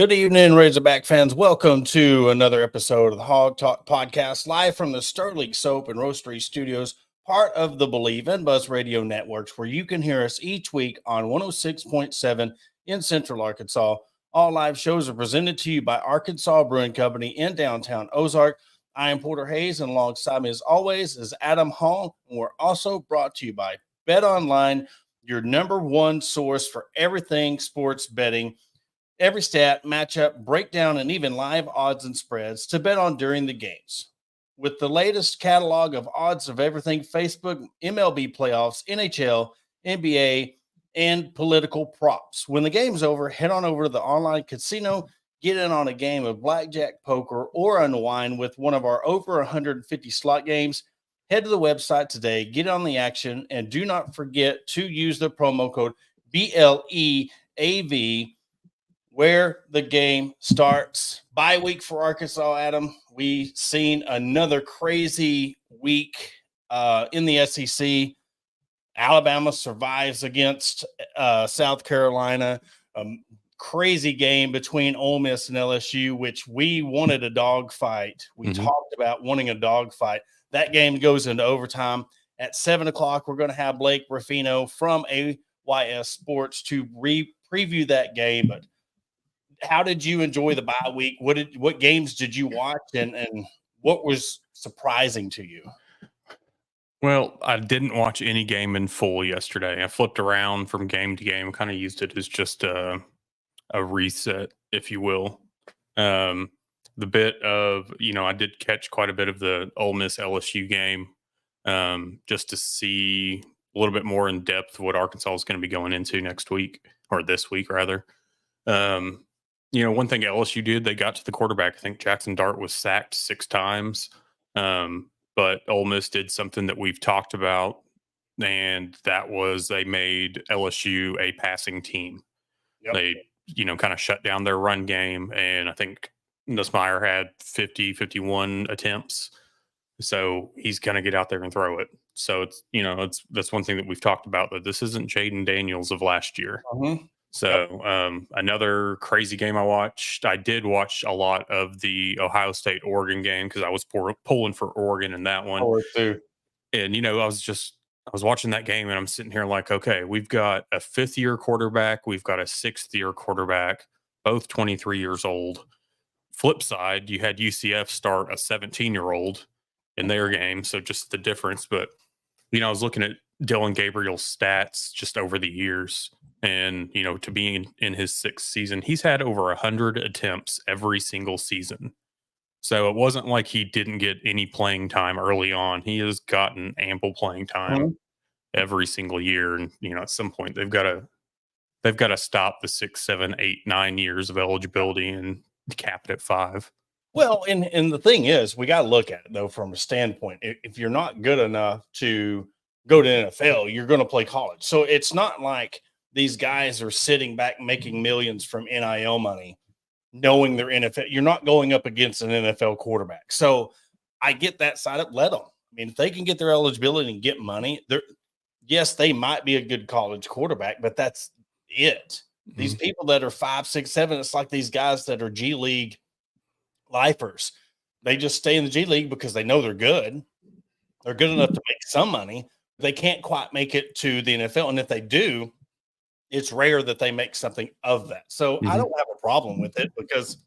Good evening, Razorback fans. Welcome to another episode of the Hog Talk Podcast, live from the Sterling Soap and Roastery Studios, part of the Believe and Buzz Radio networks, where you can hear us each week on 106.7 in Central Arkansas. All live shows are presented to you by Arkansas Brewing Company in downtown Ozark. I am Porter Hayes, and alongside me, as always, is Adam Hall. And we're also brought to you by Bet Online, your number one source for everything sports betting. Every stat, matchup, breakdown, and even live odds and spreads to bet on during the games. With the latest catalog of odds of everything Facebook, MLB playoffs, NHL, NBA, and political props. When the game's over, head on over to the online casino, get in on a game of blackjack, poker, or unwind with one of our over 150 slot games. Head to the website today, get on the action, and do not forget to use the promo code BLEAV where the game starts. Bye week for Arkansas, Adam. We seen another crazy week in the SEC. Alabama survives against South Carolina. Crazy game between Ole Miss and LSU, which we wanted a dogfight. We talked about wanting a dogfight. That game goes into overtime. At 7 o'clock, we're going to have Blake Ruffino from AYS Sports to preview that game. But how did you enjoy the bye week? What games did you watch, and what was surprising to you? Well, I didn't watch any game in full yesterday. I flipped around from game to game, kind of used it as just a reset, if you will. The bit of, I did catch quite a bit of the Ole Miss LSU game, just to see a little bit more in depth what Arkansas is going to be going into next week, or this week rather. One thing LSU did, they got to the quarterback. I think Jackson Dart was sacked 6 times. But Ole Miss did something that we've talked about, and that was they made LSU a passing team. Yep. They, kind of shut down their run game, and I think Nussmeier had 51 attempts. So he's going to get out there and throw it. So that's one thing that we've talked about, that this isn't Jaden Daniels of last year. So another crazy game I watched. I did watch a lot of the Ohio State-Oregon game because I was pulling for Oregon in that one. And, I was watching that game, and I'm sitting here like, okay, we've got a 5th-year quarterback. We've got a 6th-year quarterback, both 23 years old. Flip side, you had UCF start a 17-year-old in their game. So just the difference. But, I was looking at Dylan Gabriel's stats just over the years. And, to be in his 6th season, he's had over 100 attempts every single season. So it wasn't like he didn't get any playing time early on. He has gotten ample playing time every single year. And, at some point they've got to stop the 6, 7, 8, 9 years of eligibility and cap it at 5. Well, and the thing is, we got to look at it, though, from a standpoint. If you're not good enough to go to NFL, you're going to play college. So it's not like these guys are sitting back making millions from NIL money, knowing they're NFL. You're not going up against an NFL quarterback. So I get that side up. Let them. I mean, if they can get their eligibility and get money, yes, they might be a good college quarterback, but that's it. These people that are 5, 6, 7, it's like these guys that are G League lifers. They just stay in the G League because they know they're good. They're good enough to make some money. They can't quite make it to the NFL. And if they do, it's rare that they make something of that. So I don't have a problem with it because,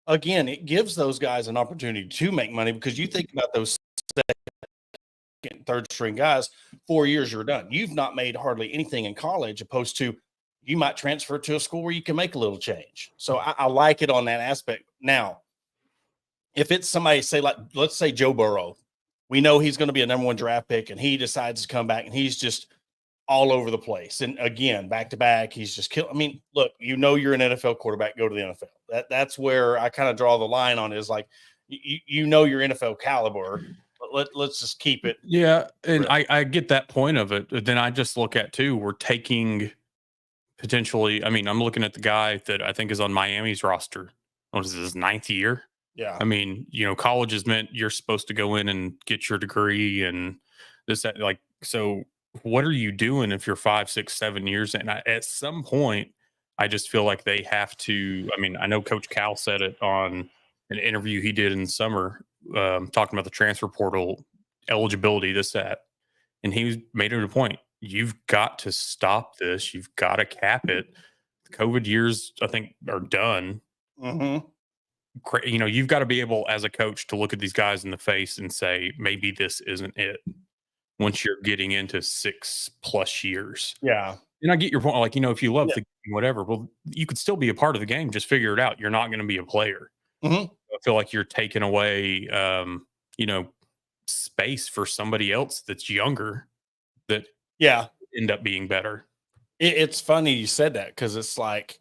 again, it gives those guys an opportunity to make money, because you think about those second, third string guys, 4 years, you're done. You've not made hardly anything in college, opposed to you might transfer to a school where you can make a little change. So I like it on that aspect. Now, if it's somebody, say, like, let's say Joe Burrow, we know he's going to be a number 1 draft pick, and he decides to come back and he's just all over the place. And again, back to back, he's just killing. I mean, look, you're an NFL quarterback, go to the NFL. That's where I kind of draw the line on, is like, your NFL caliber, but let's just keep it. Yeah. And I get that point of it. But then I just look at too, we're taking potentially, I'm looking at the guy that I think is on Miami's roster. What is his 9th year? Yeah. College is meant you're supposed to go in and get your degree and this, that, like, so what are you doing if you're 5, 6, 7 years in? At some point, I just feel like they have to. I mean, I know Coach Cal said it on an interview he did in the summer, talking about the transfer portal eligibility, this, that. And he made it a point. You've got to stop this. You've got to cap it. The COVID years, I think, are done. Mm-hmm. You know, you've got to be able, as a coach, to look at these guys in the face and say, maybe this isn't it. Once you're getting into 6+ years. Yeah. And I get your point. Like, you know, if you love Yeah. the game, whatever, well, you could still be a part of the game. Just figure it out. You're not going to be a player. Mm-hmm. I feel like you're taking away, you know, space for somebody else that's younger that end up being better. It's funny you said that, because it's like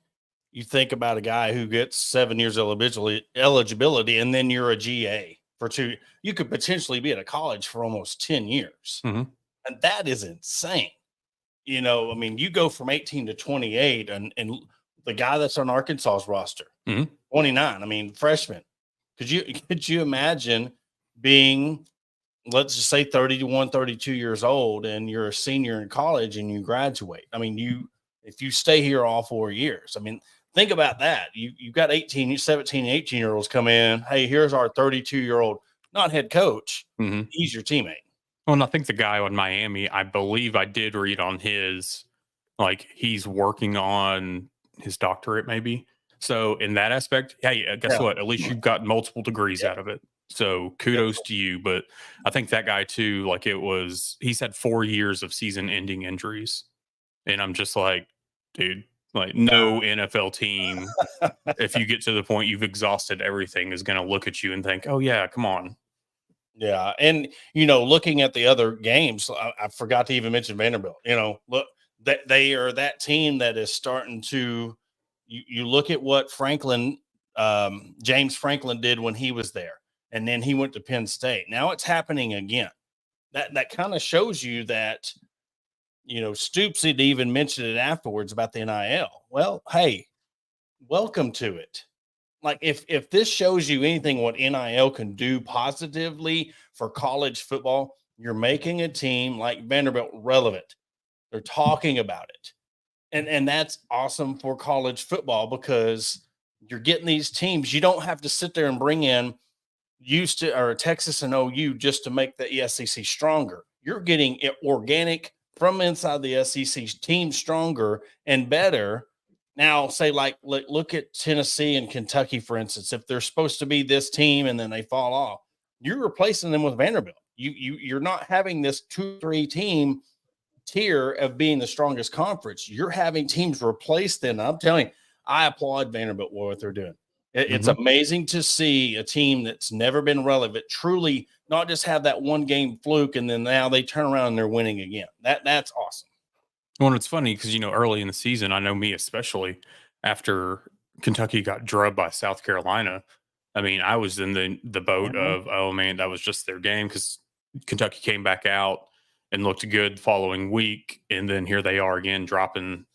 you think about a guy who gets 7 years eligibility, and then you're a GA for 2. You could potentially be at a college for almost 10 years. Mm-hmm. And that is insane. You know, I mean, you go from 18 to 28, and the guy that's on Arkansas's roster, Mm-hmm. 29, I mean, freshman. Could you imagine being, let's just say 31, 32 years old, and you're a senior in college and you graduate? I mean, if you stay here all 4 years, I mean, think about that. You've got 17, 18-year-olds come in. Hey, here's our 32-year-old, not head coach. Mm-hmm. He's your teammate. Well, and I think the guy on Miami, I believe I did read on his, like, he's working on his doctorate, maybe. So in that aspect, hey, guess what? At least you've got multiple degrees out of it. So kudos to you. But I think that guy too, like, he's had 4 years of season-ending injuries. And I'm just like, dude, like, no NFL team, if you get to the point you've exhausted everything, is going to look at you and think, oh yeah, come on. Yeah. And, you know, looking at the other games, I forgot to even mention Vanderbilt. You know, look, that they are that team that is starting to, you look at what James Franklin did when he was there, and then he went to Penn State. Now it's happening again. That kind of shows you that, you know, Stoops had even mentioned it afterwards about the NIL. Well, hey, welcome to it. Like, if this shows you anything what NIL can do positively for college football, you're making a team like Vanderbilt relevant. They're talking about it. And that's awesome for college football, because you're getting these teams. You don't have to sit there and bring in Texas and OU just to make the SEC stronger. You're getting it organic from inside the SEC team, stronger and better. Now, say, like, look at Tennessee and Kentucky, for instance. If they're supposed to be this team and then they fall off, you're replacing them with Vanderbilt. You're not having this 2-3 team tier of being the strongest conference. You're having teams replace them. I'm telling you, I applaud Vanderbilt for what they're doing. It's amazing to see a team that's never been relevant truly not just have that one game fluke, and then now they turn around and they're winning again. That's awesome. Well, it's funny because, you know, early in the season, I know me especially, after Kentucky got drubbed by South Carolina, I mean, I was in the boat of, oh man, that was just their game, because Kentucky came back out and looked good the following week, and then here they are again dropping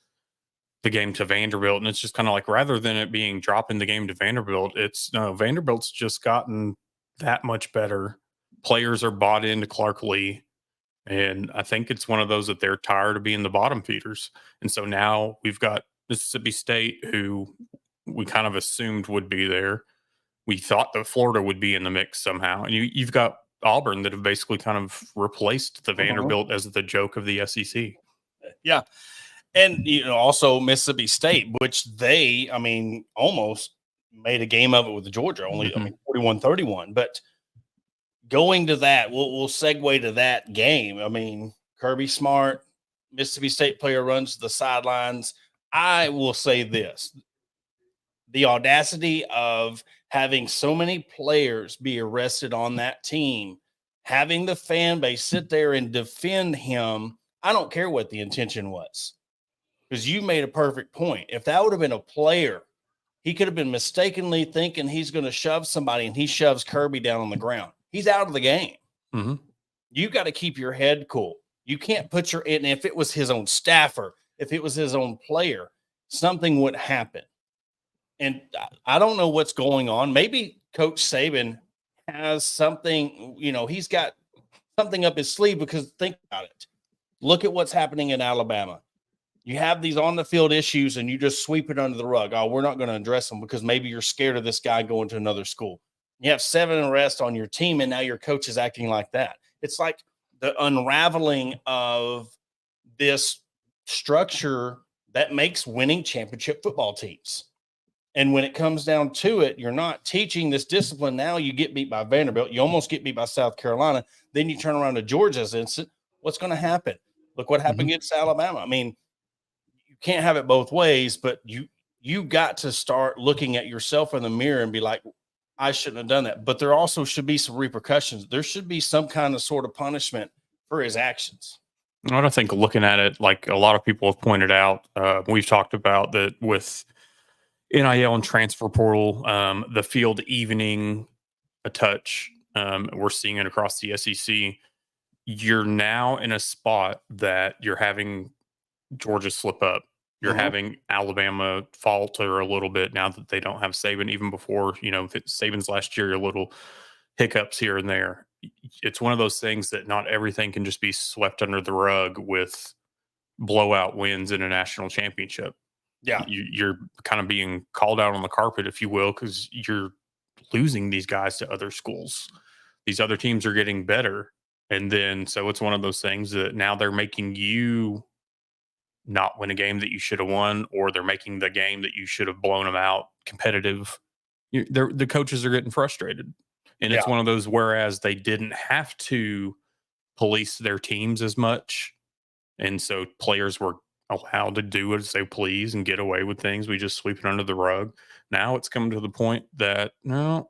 the game to Vanderbilt. And it's just kind of like, rather than it being dropping the game to Vanderbilt, it's no, Vanderbilt's just gotten that much better. Players are bought into Clark Lee. And I think it's one of those that they're tired of being the bottom feeders. And so now we've got Mississippi State, who we kind of assumed would be there. We thought that Florida would be in the mix somehow. And you've got Auburn that have basically kind of replaced the Vanderbilt as the joke of the SEC. Yeah. And, you know, also Mississippi State, which they, I mean, almost made a game of it with Georgia, only, I mean, 41-31. But going to that, we'll segue to that game. I mean, Kirby Smart, Mississippi State player, runs to the sidelines. I will say this: the audacity of having so many players be arrested on that team, having the fan base sit there and defend him. I don't care what the intention was, because you made a perfect point. If that would have been a player, he could have been mistakenly thinking he's going to shove somebody, and he shoves Kirby down on the ground. He's out of the game. You got to keep your head cool. You can't put and if it was his own staffer, if it was his own player, something would happen. And I don't know what's going on. Maybe Coach Saban has something, you know, he's got something up his sleeve, because think about it. Look at what's happening in Alabama. You have these on the field issues and you just sweep it under the rug. Oh, we're not going to address them because maybe you're scared of this guy going to another school. You have 7 arrests on your team, and now your coach is acting like that. It's like the unraveling of this structure that makes winning championship football teams. And when it comes down to it, you're not teaching this discipline. Now you get beat by Vanderbilt. You almost get beat by South Carolina. Then you turn around to Georgia's instant. What's going to happen? Look what happened against Alabama. I mean, you can't have it both ways, but you got to start looking at yourself in the mirror and be like, I shouldn't have done that. But there also should be some repercussions. There should be some kind of sort of punishment for his actions. I think looking at it, like a lot of people have pointed out, we've talked about that with NIL and transfer portal, the field evening a touch. We're seeing it across the SEC. You're now in a spot that you're having Georgia slip up. You're having Alabama falter a little bit now that they don't have Saban. Even before, Saban's last year, a little hiccups here and there. It's one of those things that not everything can just be swept under the rug with blowout wins in a national championship. Yeah. You're kind of being called out on the carpet, if you will, because you're losing these guys to other schools. These other teams are getting better. And then, so it's one of those things that now they're making you not win a game that you should have won, or they're making the game that you should have blown them out competitive. The coaches are getting frustrated. And it's one of those, whereas they didn't have to police their teams as much. And so players were allowed to do as they please and get away with things. We just sweep it under the rug. Now it's come to the point that, no,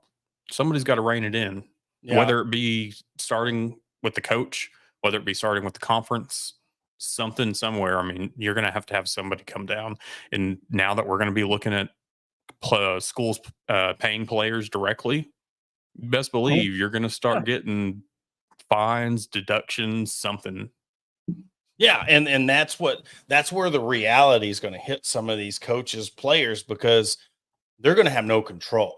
somebody's got to rein it in, whether it be starting with the coach, whether it be starting with the conference, something somewhere. I mean, you're going to have somebody come down. And now that we're going to be looking at schools paying players directly, best believe you're going to start getting fines, deductions, something. Yeah, and that's where the reality is going to hit some of these coaches, players, because they're going to have no control.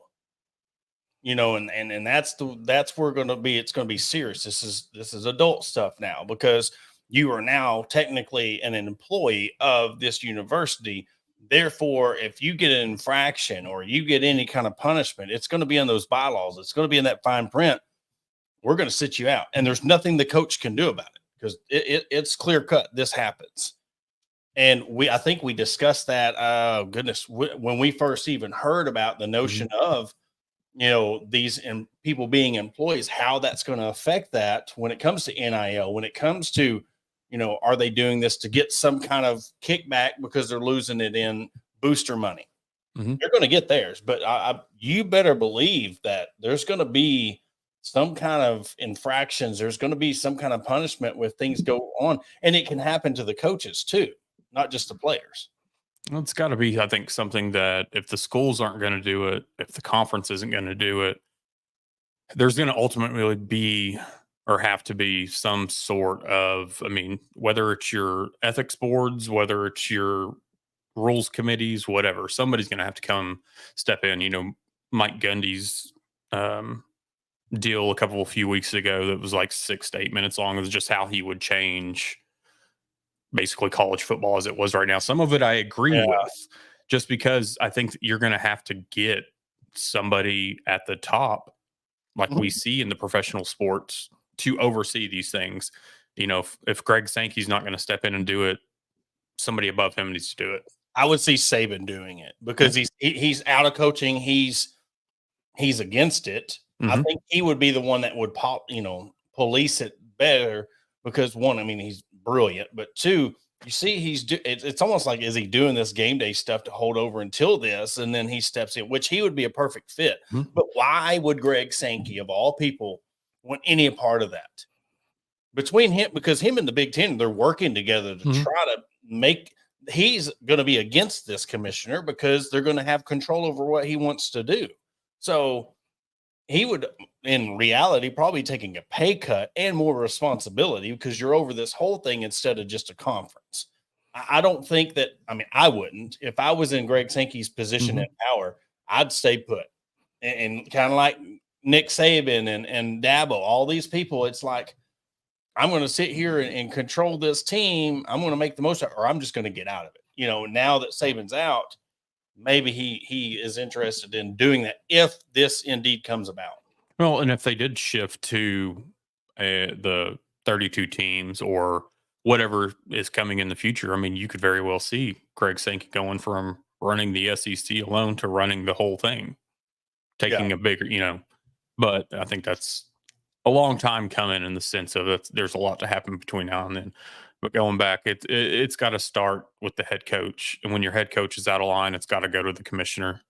And that's where it's going to be serious. This is adult stuff now, because you are now technically an employee of this university. Therefore, if you get an infraction or you get any kind of punishment, it's going to be in those bylaws. It's going to be in that fine print. We're going to sit you out, and there's nothing the coach can do about it, because it's clear cut. This happens. And I think we discussed that. When we first even heard about the notion of, these people being employees, how that's going to affect that when it comes to NIL, when it comes to, are they doing this to get some kind of kickback because they're losing it in booster money? They're going to get theirs, but you better believe that there's going to be some kind of infractions. There's going to be some kind of punishment when things go on, and it can happen to the coaches too, not just the players. Well, it's got to be, I think, something that if the schools aren't going to do it, if the conference isn't going to do it, there's going to ultimately be or have to be some sort of, whether it's your ethics boards, whether it's your rules committees, whatever, somebody's going to have to come step in. Mike Gundy's deal a few weeks ago that was like 6 to 8 minutes long. It was just how he would change basically college football as it was right now. Some of it I agree with, just because I think you're going to have to get somebody at the top, like we see in the professional sports, to oversee these things. If Greg Sankey's not going to step in and do it, somebody above him needs to do it. I would see Saban doing it, because he's out of coaching. He's against it. I think he would be the one that would police it better, because one, he's brilliant, but two, you see, it's almost like, is he doing this game day stuff to hold over until this, and then he steps in, which he would be a perfect fit. But why would Greg Sankey, of all people, want any part of that? Between him, because him and the Big Ten, they're working together to try to make. He's going to be against this commissioner because they're going to have control over what he wants to do. So he would, in reality, probably taking a pay cut and more responsibility, because you're over this whole thing instead of just a conference. I don't think that, I wouldn't. If I was in Greg Sankey's position in power, I'd stay put. And kind of like Nick Saban and Dabo, all these people, it's like, I'm going to sit here and control this team. I'm going to make the most of it, or I'm just going to get out of it. You know, now that Saban's out, maybe he is interested in doing that if this indeed comes about. Well, and if they did shift to the 32 teams or whatever is coming in the future, I mean, you could very well see Greg Sankey going from running the SEC alone to running the whole thing, taking a bigger, but I think that's a long time coming in the sense of that there's a lot to happen between now and then. But going back, it's got to start with the head coach. And when your head coach is out of line, it's got to go to the commissioner.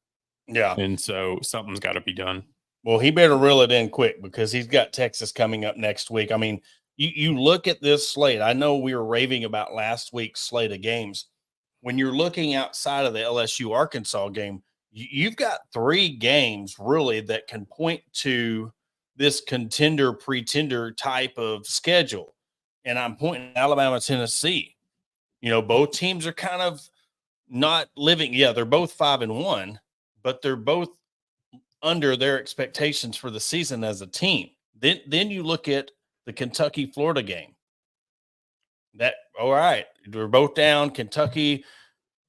Yeah. And so something's got to be done. Well, he better reel it in quick because he's got Texas coming up next week. I mean, you look at this slate. I know we were raving about last week's slate of games. When you're looking outside of the LSU Arkansas game, you've got 3 games really that can point to this contender pretender type of schedule. And I'm pointing to Alabama, Tennessee. You know, both teams are kind of not living. Yeah, they're both 5-1, but they're both under their expectations for the season as a team. Then you look at the Kentucky Florida game. That all right, we're both down. Kentucky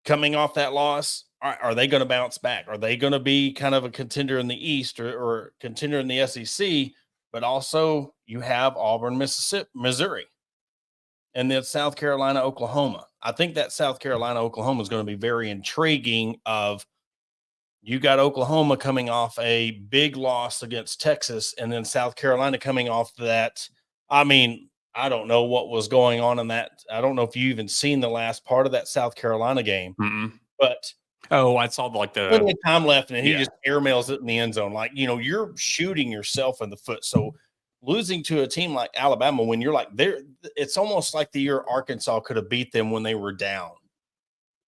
coming off that loss. Are they going to bounce back? Are they going to be kind of a contender in the East or contender in the SEC? But also you have Auburn, Mississippi, Missouri, and then South Carolina, Oklahoma. I think that South Carolina, Oklahoma is going to be very intriguing. You got Oklahoma coming off a big loss against Texas, and then South Carolina coming off that. I mean, I don't know what was going on in that. I don't know if you even seen the last part of that South Carolina game, but I saw plenty of time left, and he just airmails it in the end zone. Like, you're shooting yourself in the foot. So losing to a team like Alabama when you're like there, it's almost like the year Arkansas could have beat them when they were down.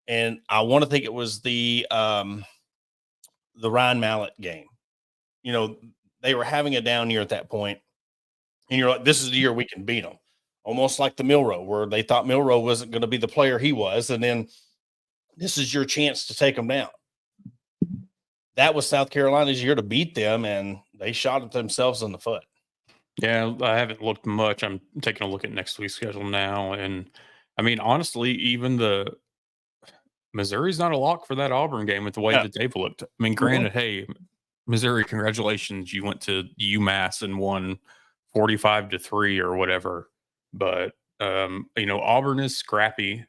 And I want to think it was the Ryan Mallett game. They were having a down year at that point, and you're like, this is the year we can beat them. Almost like the Milroe, where they thought Milroe wasn't going to be the player he was, and then this is your chance to take them down. That was South Carolina's year to beat them, and they shot at themselves in the foot. Yeah, I haven't looked much. I'm taking a look at next week's schedule now, and I mean, honestly, even the Missouri's not a lock for that Auburn game with the way that they've looked. I mean, granted, hey, Missouri, congratulations, you went to UMass and won 45-3 or whatever. But Auburn is scrappy,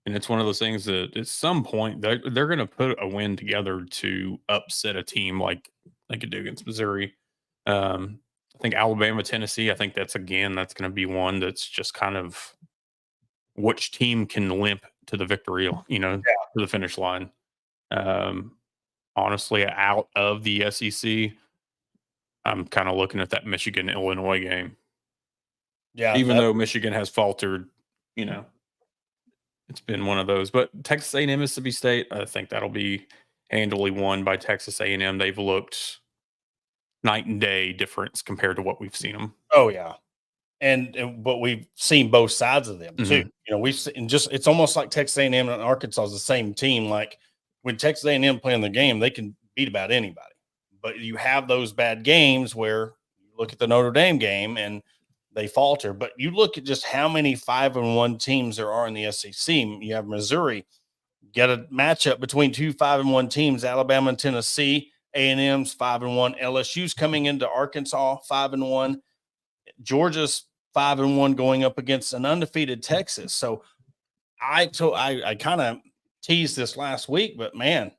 and it's one of those things that at some point they're going to put a win together to upset a team like they could do against Missouri. I think Alabama, Tennessee. I think that's going to be one that's just kind of which team can limp to the victory, to the finish line. Honestly, out of the SEC, I'm kind of looking at that Michigan-Illinois game. Yeah. Even though Michigan has faltered, it's been one of those. But Texas A&M, Mississippi State, I think that'll be handily won by Texas A&M. They've looked night and day difference compared to what we've seen them. Oh, yeah. But we've seen both sides of them too. We've seen it's almost like Texas A&M and Arkansas is the same team. Like when Texas A&M playing the game, they can beat about anybody. But you have those bad games where you look at the Notre Dame game and they falter. But you look at just how many 5-1 teams there are in the SEC. You have Missouri. Get a matchup between 2 5-1 teams, Alabama and Tennessee. A&M's 5-1. LSU's coming into Arkansas 5-1. Georgia's 5-1 going up against an undefeated Texas. So I kind of teased this last week, but man,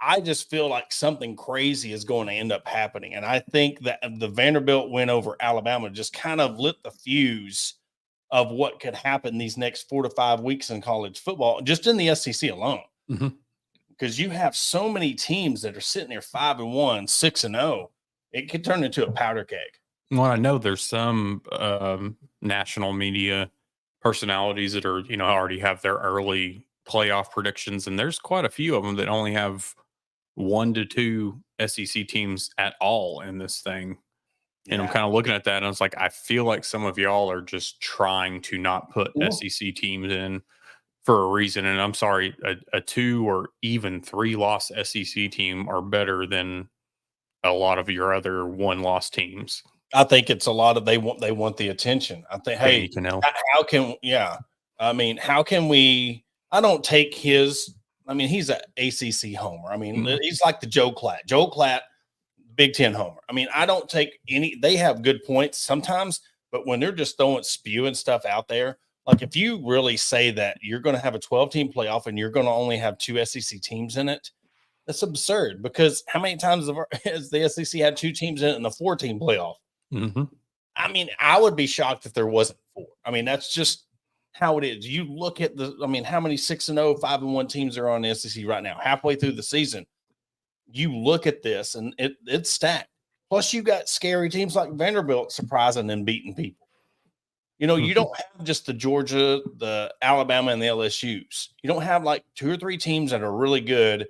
I just feel like something crazy is going to end up happening. And I think that the Vanderbilt win over Alabama just kind of lit the fuse of what could happen these next 4 to 5 weeks in college football, just in the SEC alone. Because you have so many teams that are sitting there 5-1, 6-0. It could turn into a powder keg. Well, I know there's some national media personalities that are, already have their early playoff predictions, and there's quite a few of them that only have 1 to 2 SEC teams at all in this thing. And I'm kind of looking at that, and I was like, I feel like some of y'all are just trying to not put SEC teams in for a reason. And I'm sorry, a 2 or even 3 loss SEC team are better than a lot of your other 1-loss teams. I think it's a lot of they want the attention. I think, hey, how can I mean, how can we? I don't take his. I mean, he's an ACC homer. I mean, he's like the Joe Klatt, Big Ten homer. I mean, I don't take any. They have good points sometimes, but when they're just spewing stuff out there, like if you really say that you're going to have a 12-team playoff and you're going to only have 2 SEC teams in it, that's absurd. Because how many times has the SEC had 2 teams in it in the 4-team playoff? I mean, I would be shocked if there wasn't 4. I mean, that's just how it is. You look at how many 6-0, 5-1 teams are on the SEC right now, halfway through the season. You look at this and it's stacked. Plus, you got scary teams like Vanderbilt surprising and beating people. You know, you don't have just the Georgia, the Alabama, and the LSUs. You don't have like 2 or 3 teams that are really good,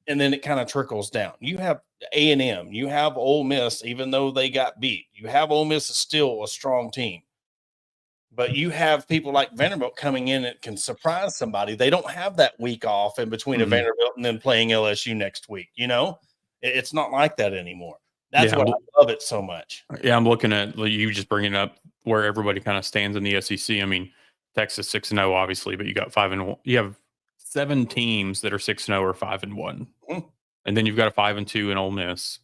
and then it kind of trickles down. You have A&M. You have Ole Miss, even though they got beat. You have Ole Miss is still a strong team. But you have people like Vanderbilt coming in that can surprise somebody. They don't have that week off in between a Vanderbilt and then playing LSU next week. You know, it's not like that anymore. That's what I love it so much. Yeah, I'm looking at you just bringing up where everybody kind of stands in the SEC. I mean, Texas 6-0, obviously, but you got 5-1. You have 7 teams that are 6-0 or 5-1, and then you've got a 5-2 in Ole Miss,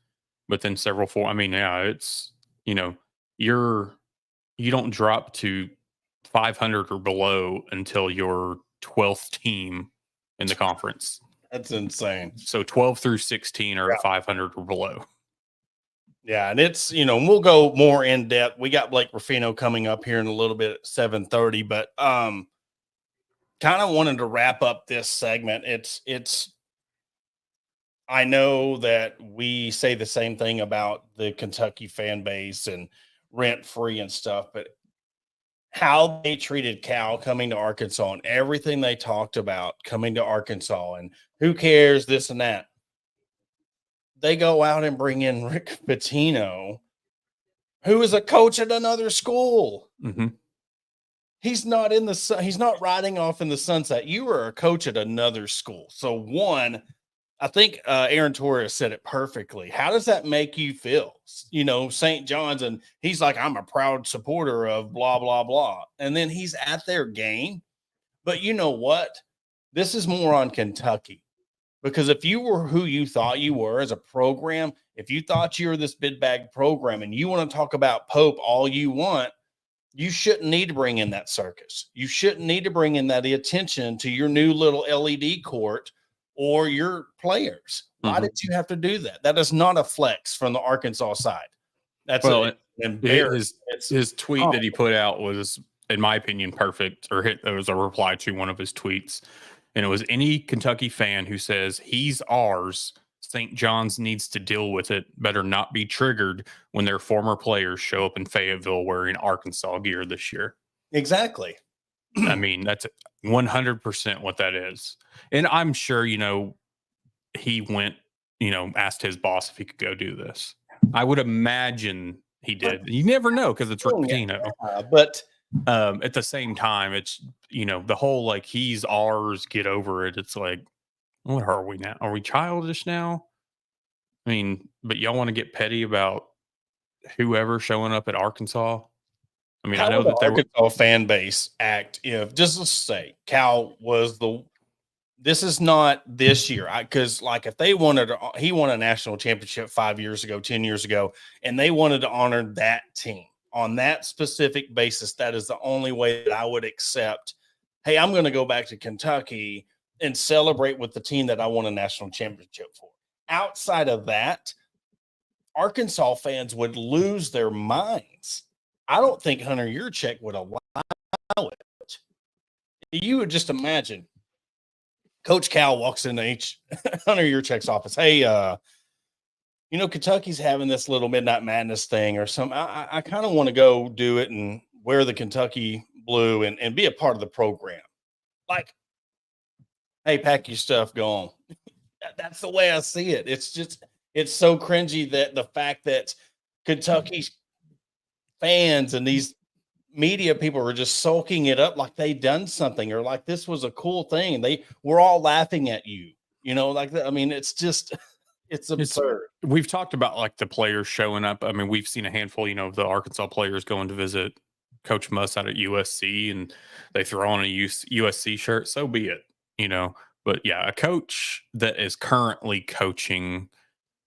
but then several 4. I mean, yeah, it's you don't drop to 500 or below until your 12th team in the conference. That's insane. So 12 through 16 are at 500 or below. Yeah, and it's, we'll go more in depth. We got Blake Ruffino coming up here in a little bit at 7:30, but kind of wanted to wrap up this segment. It's I know that we say the same thing about the Kentucky fan base and rent-free and stuff, but how they treated Cal coming to Arkansas and everything they talked about coming to Arkansas and who cares, this and that. They go out and bring in Rick Pitino, who is a coach at another school. He's not he's not riding off in the sunset. You are a coach at another school. So one, I think Aaron Torres said it perfectly. How does that make you feel? St. John's, and he's like, I'm a proud supporter of blah, blah, blah. And then he's at their game. But you know what? This is more on Kentucky. Because if you were who you thought you were as a program, if you thought you were this big bag program and you want to talk about Pope all you want, you shouldn't need to bring in that circus. You shouldn't need to bring in that attention to your new little LED court or your players. Why did you have to do that? That is not a flex from the Arkansas side. That's his tweet that he put out was, in my opinion, perfect. It was a reply to one of his tweets. And it was, any Kentucky fan who says he's ours, St. John's needs to deal with it, better not be triggered when their former players show up in Fayetteville wearing Arkansas gear this year. Exactly. I mean, that's 100% what that is. And I'm sure, he went, asked his boss if he could go do this. I would imagine he did. You never know because it's Rick Pitino. But at the same time, it's, the whole like, he's ours, get over it. It's like, what are we now? Are we childish now? I mean, but y'all want to get petty about whoever showing up at Arkansas? I mean, I know that the Arkansas fan base act, if just let's say Cal was this is not this year. Because like if they he won a national championship 5 years ago, 10 years ago, and they wanted to honor that team on that specific basis, that is the only way that I would accept, hey, I'm going to go back to Kentucky and celebrate with the team that I won a national championship for. Outside of that, Arkansas fans would lose their minds. I don't think Hunter Yurchek would allow it. You would just imagine Coach Cal walks into Hunter Yurchek's office. Hey, Kentucky's having this little Midnight Madness thing or something. I kind of want to go do it and wear the Kentucky blue and be a part of the program. Like, hey, pack your stuff, go on. That's the way I see it. It's so cringy that the fact that Kentucky fans and these media people were just soaking it up like they done something or like this was a cool thing. And we're all laughing at you, like that. I mean, it's It's absurd. We've talked about like the players showing up. I mean, we've seen a handful, of the Arkansas players going to visit Coach Muss out at USC, and they throw on a USC shirt. So be it, But yeah, a coach that is currently coaching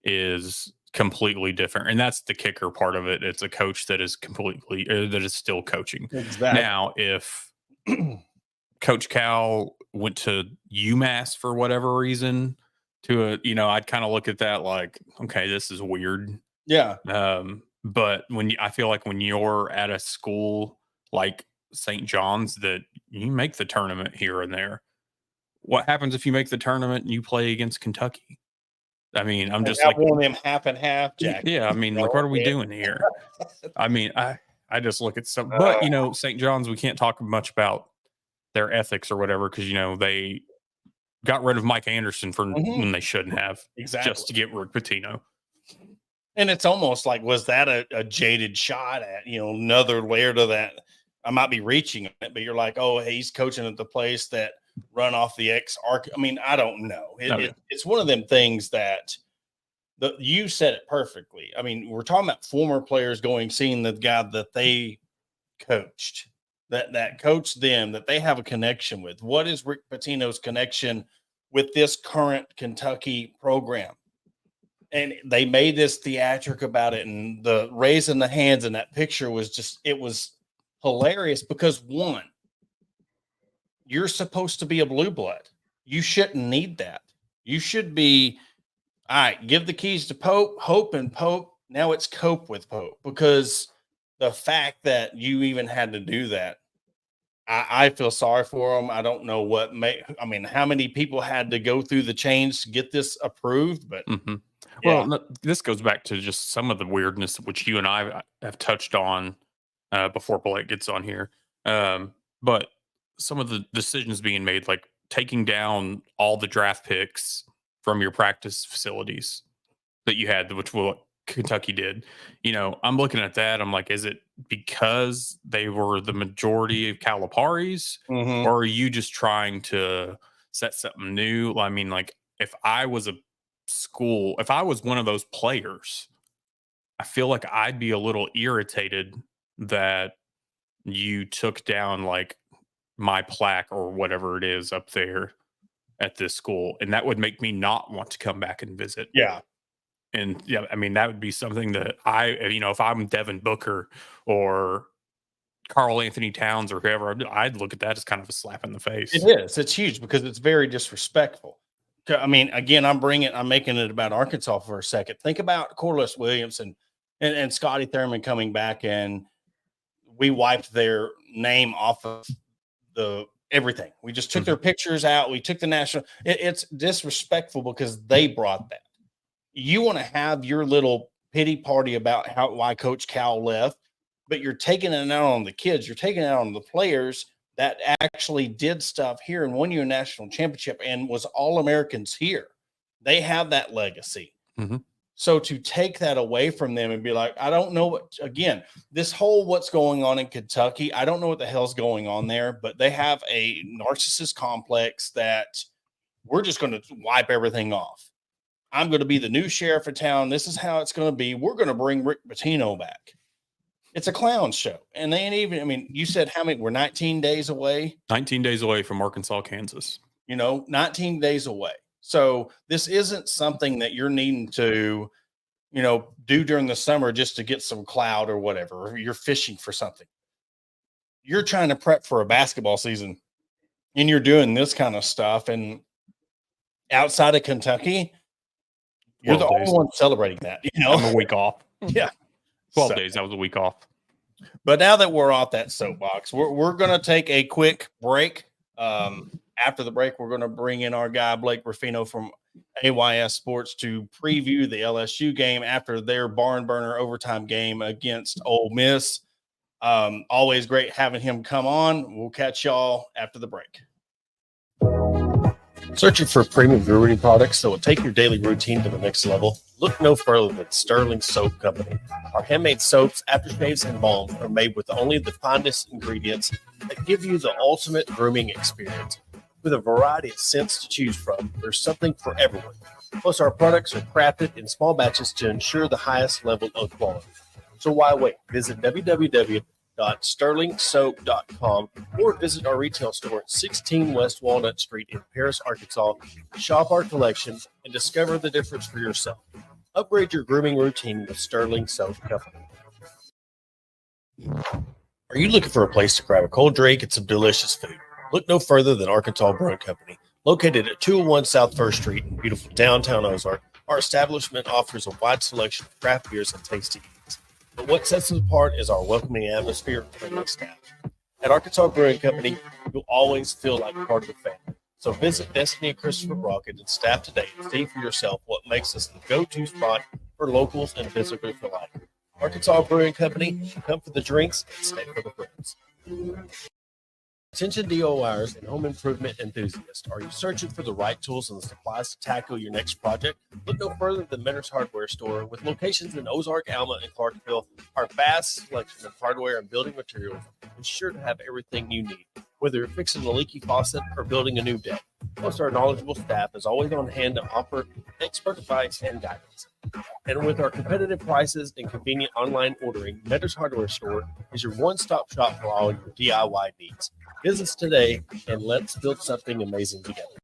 is completely different, and that's the kicker part of it. It's a coach that is that is still coaching. Exactly. Now, if Coach Cal went to UMass for whatever reason, I'd kind of look at that like, okay, this is weird. Yeah. But I feel like when you're at a school like St. John's that you make the tournament here and there, what happens if you make the tournament and you play against Kentucky? I mean, I'm just like one of them half and half, Jack. Yeah, I mean, like, what are we doing here? I mean, I just look at some, but St. John's, we can't talk much about their ethics or whatever because they got rid of Mike Anderson for when they shouldn't have, just to get Rick Pitino. And it's almost like, was that a jaded shot at another layer to that? I might be reaching it, but you're like, oh, hey, he's coaching at the place that run off the ex-arc. I mean, I don't know. It's one of them things that you said it perfectly. I mean, we're talking about former players seeing the guy that they coached, that coached them, that they have a connection with. What is Rick Pitino's connection with this current Kentucky program? And they made this theatric about it, and the raising the hands in that picture was it was hilarious because one, you're supposed to be a blue blood. You shouldn't need that. You should be, all right, give the keys to Pope, Hope, and Pope. Now it's cope with Pope, because the fact that you even had to do that, I feel sorry for them. I don't know how many people had to go through the chains to get this approved, but Well, this goes back to just some of the weirdness which you and I have touched on before Blake gets on here. But some of the decisions being made, like taking down all the draft picks from your practice facilities that you had, which what Kentucky did. I'm looking at that. I'm like, is it because they were the majority of Caliparis, or are you just trying to set something new? I mean, like, if I was one of those players, I feel like I'd be a little irritated that you took down like my plaque or whatever it is up there at this school. And that would make me not want to come back and visit. Yeah. And yeah, I mean, that would be something that if I'm Devin Booker or Karl Anthony Towns or whoever, I'd look at that as kind of a slap in the face. It is. It's huge because it's very disrespectful. I mean, again, I'm making it about Arkansas for a second. Think about Corliss Williams and Scotty Thurman coming back, and we wiped their name off of everything. We just took their pictures out. We took the national. It's disrespectful because they brought that. You want to have your little pity party about why Coach Cal left, but you're taking it out on the kids. You're taking it out on the players that actually did stuff here and won you a national championship and was All-Americans here. They have that legacy. So to take that away from them and be like, I don't know what's going on in Kentucky. I don't know what the hell's going on there, but they have a narcissist complex that we're just going to wipe everything off. I'm going to be the new sheriff of town. This is how it's going to be. We're going to bring Rick Pitino back. It's a clown show. And they ain't even, you said how many? We're 19 days away. 19 days away from Arkansas, Kansas. 19 days away. So this isn't something that you're needing to, do during the summer just to get some clout or whatever. Or you're fishing for something. You're trying to prep for a basketball season and you're doing this kind of stuff. And outside of Kentucky, you're the only one celebrating that, I'm a week off. Yeah. 12 days. That was a week off. But now that we're off that soapbox, we're going to take a quick break. After the break, we're going to bring in our guy, Blake Ruffino from AYS Sports, to preview the LSU game after their barn burner overtime game against Ole Miss. Always great having him come on. We'll catch y'all after the break. Searching for premium brewery products that will take your daily routine to the next level? Look no further than Sterling Soap Company. Our handmade soaps, aftershaves, and balms are made with only the finest ingredients that give you the ultimate grooming experience. With a variety of scents to choose from, there's something for everyone. Plus, our products are crafted in small batches to ensure the highest level of quality. So why wait? Visit www.sterlingsoap.com or visit our retail store at 16 West Walnut Street in Paris, Arkansas. Shop our collection and discover the difference for yourself. Upgrade your grooming routine with Sterling Soap Company. Are you looking for a place to grab a cold drink and some delicious food? Look no further than Arkansas Brewing Company. Located at 201 South 1st Street in beautiful downtown Ozark, our establishment offers a wide selection of craft beers and tasty eats. But what sets us apart is our welcoming atmosphere and friendly staff. At Arkansas Brewing Company, you'll always feel like part of the family. So visit Destiny and Christopher Brockett and staff today and see for yourself what makes us the go-to spot for locals and visitors alike. Arkansas Brewing Company, come for the drinks and stay for the friends. Attention DIYers and home improvement enthusiasts. Are you searching for the right tools and the supplies to tackle your next project? Look no further than Mentor's Hardware Store. With locations in Ozark, Alma, and Clarksville, our vast selection of hardware and building materials is sure to have everything you need, whether you're fixing a leaky faucet or building a new deck. Plus, our knowledgeable staff is always on hand to offer expert advice and guidance. And with our competitive prices and convenient online ordering, Mentor's Hardware Store is your one-stop shop for all your DIY needs. Visit us today and let's build something amazing together.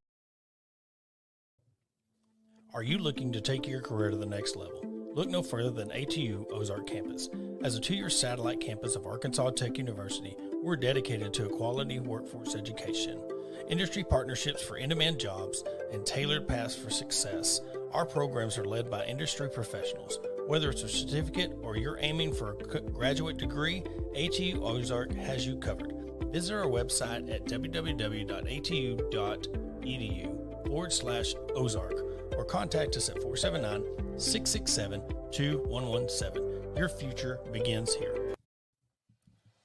Are you looking to take your career to the next level? Look no further than ATU Ozark Campus. As a 2-year satellite campus of Arkansas Tech University, we're dedicated to a quality workforce education, industry partnerships for in-demand jobs, and tailored paths for success. Our programs are led by industry professionals. Whether it's a certificate or you're aiming for a graduate degree, ATU Ozark has you covered. Visit our website at www.atu.edu/Ozark or contact us at 479-667-2117. Your future begins here.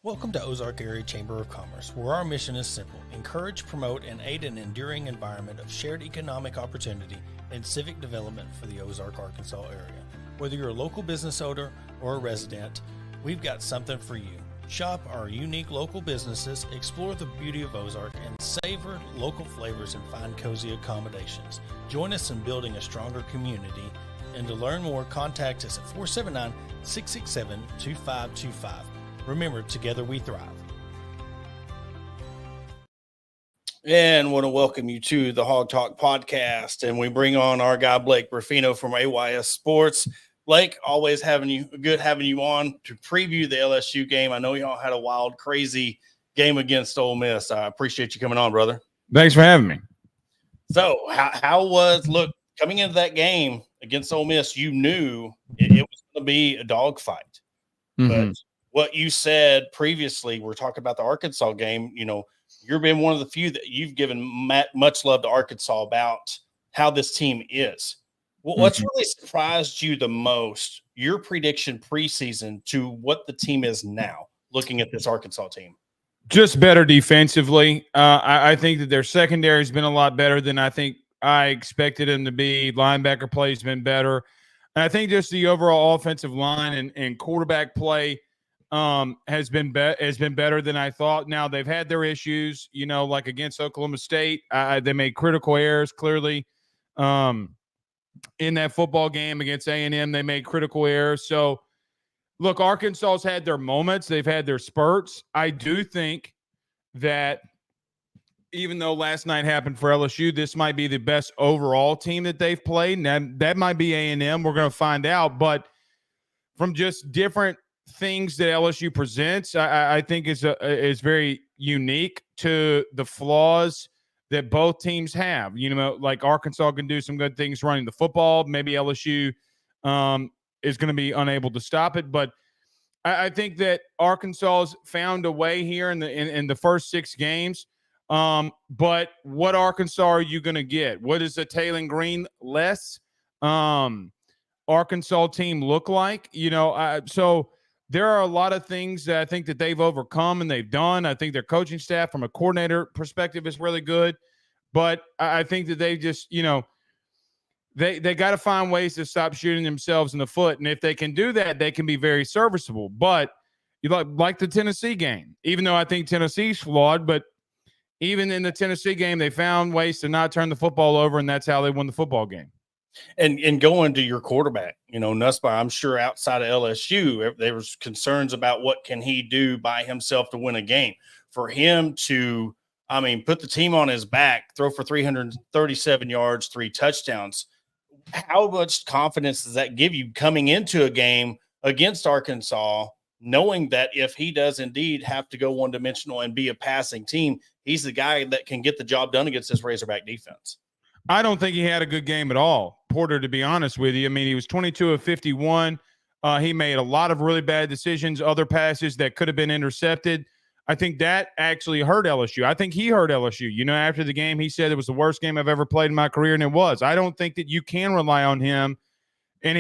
Welcome to Ozark Area Chamber of Commerce, where our mission is simple: encourage, promote, and aid an enduring environment of shared economic opportunity and civic development for the Ozark, Arkansas area. Whether you're a local business owner or a resident, we've got something for you. Shop our unique local businesses, explore the beauty of Ozark, and savor local flavors and find cozy accommodations. Join us in building a stronger community. And to learn more, contact us at 479-667-2525. Remember, together we thrive. And want to welcome you to the Hog Talk podcast. And we bring on our guy, Blake Ruffino from AYS Sports. Blake, always having you on to preview the LSU game. I know y'all had a wild, crazy game against Ole Miss. I appreciate you coming on, brother. Thanks for having me. So how was, look, coming into that game against Ole Miss, you knew it was going to be a dogfight. Mm-hmm. But what you said previously, we're talking about the Arkansas game, you know, you've been one of the few that you've given much love to Arkansas about how this team is. What's really surprised you the most, your prediction preseason to what the team is now, looking at this Arkansas team? Just better defensively. I think that their secondary has been a lot better than I think I expected them to be. Linebacker play has been better. And I think just the overall offensive line and quarterback play has been better than I thought. Now, they've had their issues, you know, like against Oklahoma State. They made critical errors, clearly. In that football game against A&M, they made critical errors. So, look, Arkansas's had their moments. They've had their spurts. I do think that even though last night happened for LSU, this might be the best overall team that they've played. And that might be A&M. We're going to find out. But from just different things that LSU presents, I think is very unique to the flaws that both teams have. You know, like Arkansas can do some good things running the football. Maybe LSU is going to be unable to stop it. But I think that Arkansas's found a way here in the first 6 games. But what Arkansas are you going to get? What does a Taylor Green-less Arkansas team look like? You know, so there are a lot of things that I think that they've overcome and they've done. I think their coaching staff from a coordinator perspective is really good. But I think that they just, you know, they got to find ways to stop shooting themselves in the foot. And if they can do that, they can be very serviceable. But you like the Tennessee game, even though I think Tennessee's flawed, but even in the Tennessee game, they found ways to not turn the football over, and that's how they won the football game. And going to your quarterback, Nussbaum, I'm sure outside of LSU, there was concerns about what can he do by himself to win a game. For him to, put the team on his back, throw for 337 yards, 3 touchdowns. How much confidence does that give you coming into a game against Arkansas, knowing that if he does indeed have to go one-dimensional and be a passing team, he's the guy that can get the job done against this Razorback defense? I don't think he had a good game at all, Porter, to be honest with you. He was 22 of 51. He made a lot of really bad decisions, other passes that could have been intercepted. I think that actually hurt LSU. I think he hurt LSU. After the game, he said it was the worst game I've ever played in my career, and it was. I don't think that you can rely on him. And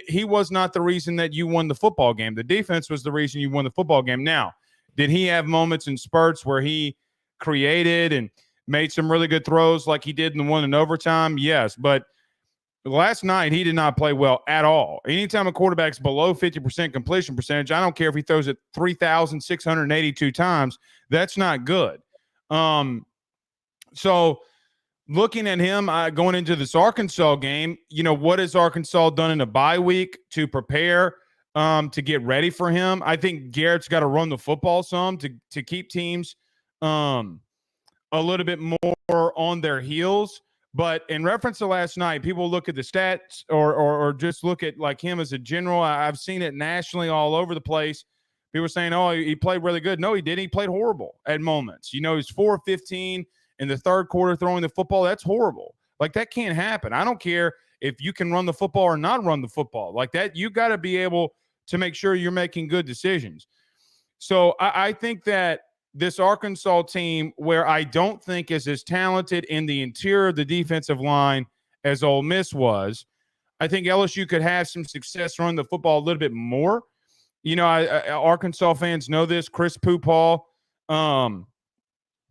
he was not the reason that you won the football game. The defense was the reason you won the football game. Now, did he have moments and spurts where he created and made some really good throws like he did in the one in overtime? Yes, but last night he did not play well at all. Anytime a quarterback's below 50% completion percentage, I don't care if he throws it 3,682 times, that's not good. So looking at him going into this Arkansas game, what has Arkansas done in a bye week to prepare to get ready for him? I think Garrett's got to run the football some to keep teams a little bit more on their heels. But in reference to last night, people look at the stats or just look at like him as a general. I've seen it nationally all over the place. People saying, oh, he played really good. No, he didn't. He played horrible at moments. He's 4-15 in the third quarter throwing the football. That's horrible. Like, that can't happen. I don't care if you can run the football or not run the football. Like that, you got to be able to make sure you're making good decisions. So I think that this Arkansas team, where I don't think is as talented in the interior of the defensive line as Ole Miss was, I think LSU could have some success running the football a little bit more. Arkansas fans know this. Chris Poopaw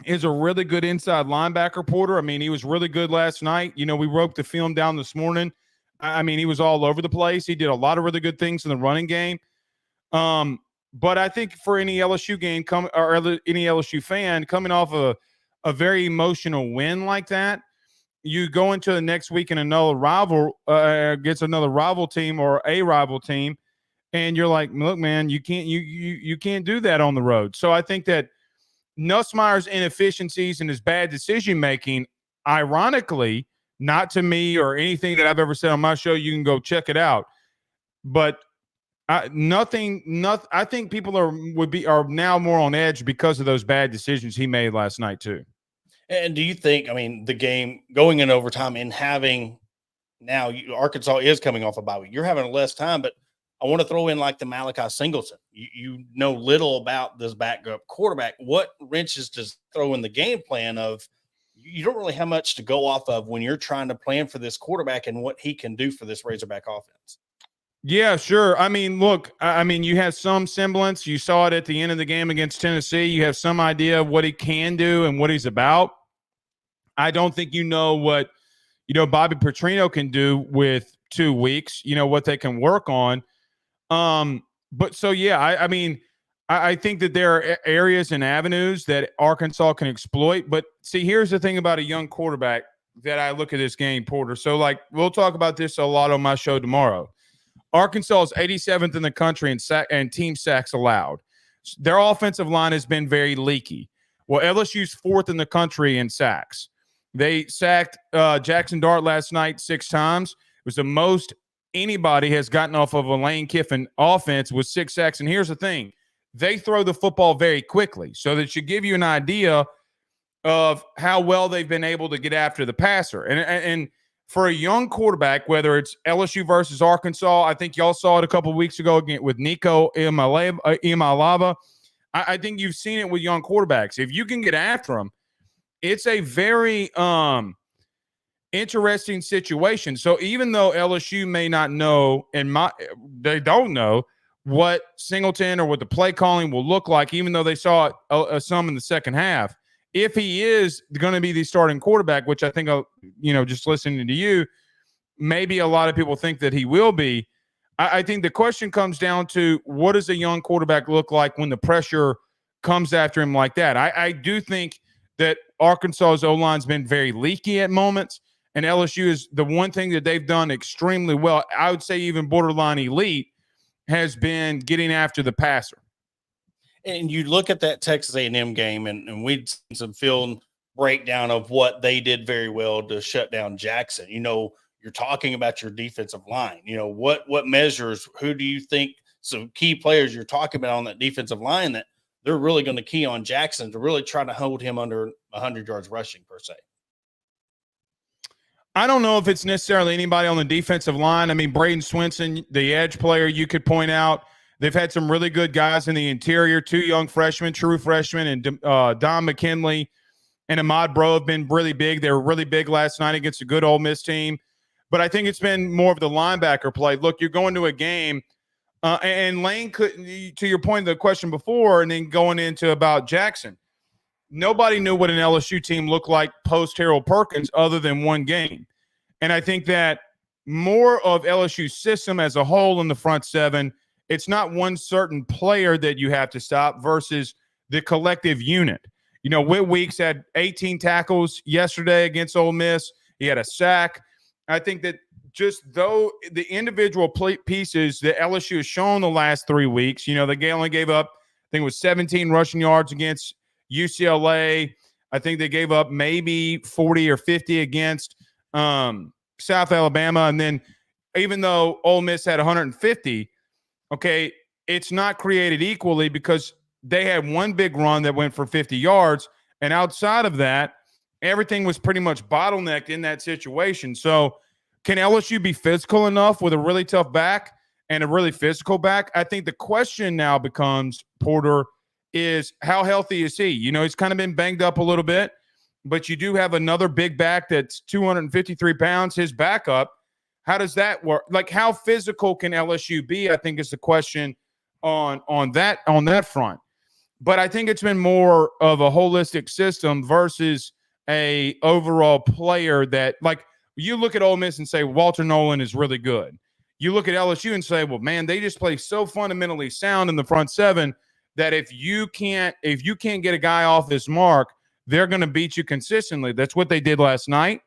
is a really good inside linebacker, Porter. He was really good last night. We broke the film down this morning. He was all over the place. He did a lot of really good things in the running game. But I think for any LSU game or any LSU fan coming off a very emotional win like that, you go into the next week in another rival against another rival team or a rival team, and you're like, look, man, you can't do that on the road. So I think that Nussmeier's inefficiencies and his bad decision making, ironically, not to me or anything that I've ever said on my show, you can go check it out, but I think people are now more on edge because of those bad decisions he made last night too. And do you think, the game going in overtime and having now Arkansas is coming off a bye week, you're having less time, but I want to throw in like the Malachi Singleton. You know little about this backup quarterback. What wrenches does throw in the game plan of you don't really have much to go off of when you're trying to plan for this quarterback and what he can do for this Razorback offense? Yeah, sure. Look, you have some semblance. You saw it at the end of the game against Tennessee. You have some idea of what he can do and what he's about. I don't think what, Bobby Petrino can do with 2 weeks, what they can work on. But so, yeah, I think that there are areas and avenues that Arkansas can exploit. But see, here's the thing about a young quarterback that I look at this game, Porter. So, we'll talk about this a lot on my show tomorrow. Arkansas is 87th in the country in team sacks allowed. Their offensive line has been very leaky. Well, LSU's 4th in the country in sacks. They sacked Jackson Dart last night 6 times. It was the most anybody has gotten off of a Lane Kiffin offense with 6 sacks. And here's the thing. They throw the football very quickly. So that should give you an idea of how well they've been able to get after the passer. And for a young quarterback, whether it's LSU versus Arkansas, I think y'all saw it a couple of weeks ago again with Nico Imalava. I think you've seen it with young quarterbacks. If you can get after them, it's a very interesting situation. So even though LSU may not know, they don't know what Singleton or what the play calling will look like, even though they saw it some in the second half, if he is going to be the starting quarterback, which I think, just listening to you, maybe a lot of people think that he will be. I think the question comes down to what does a young quarterback look like when the pressure comes after him like that? I do think that Arkansas's O-line's been very leaky at moments, And LSU is the one thing that they've done extremely well. I would say even borderline elite has been getting after the passer. And you look at that Texas A&M game, and we'd seen some film breakdown of what they did very well to shut down Jackson. You're talking about your defensive line. What measures, who do you think some key players you're talking about on that defensive line that they're really going to key on Jackson to really try to hold him under 100 yards rushing per se? I don't know if it's necessarily anybody on the defensive line. I mean, Braden Swinson, the edge player, you could point out. They've had some really good guys in the interior, 2 young freshmen, true freshmen, and Don McKinley and Ahmad Bro have been really big. They were really big last night against a good Ole Miss team. But I think it's been more of the linebacker play. Look, you're going to a game, and Lane could, to your point, the question before, and then going into about Jackson. Nobody knew what an LSU team looked like post Harold Perkins other than one game. And I think that more of LSU's system as a whole in the front seven, it's not one certain player that you have to stop versus the collective unit. Whit Weeks had 18 tackles yesterday against Ole Miss. He had a sack. I think that just though the individual pieces that LSU has shown the last 3 weeks, they only gave up, I think it was 17 rushing yards against UCLA. I think they gave up maybe 40 or 50 against South Alabama. And then even though Ole Miss had 150, okay, it's not created equally because they had one big run that went for 50 yards. And outside of that, everything was pretty much bottlenecked in that situation. So can LSU be physical enough with a really tough back and a really physical back? I think the question now becomes, Porter, is how healthy is he? He's kind of been banged up a little bit, but you do have another big back that's 253 pounds, his backup. How does that work? Like, how physical can LSU be, I think, is the question on that front. But I think it's been more of a holistic system versus a overall player that, like, you look at Ole Miss and say Walter Nolan is really good. You look at LSU and say, well, man, they just play so fundamentally sound in the front seven that if you can't get a guy off this mark, they're going to beat you consistently. That's what they did last night.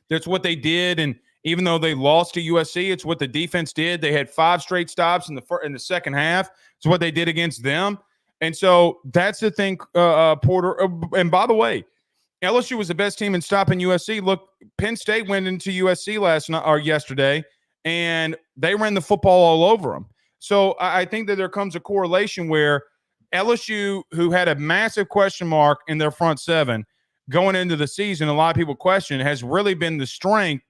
That's what they did, and even though they lost to USC, it's what the defense did. They had 5 straight stops in the second half. It's what they did against them. And so that's the thing, Porter. And by the way, LSU was the best team in stopping USC. Look, Penn State went into USC yesterday, and they ran the football all over them. So I think that there comes a correlation where LSU, who had a massive question mark in their front seven going into the season, a lot of people question, has really been the strength.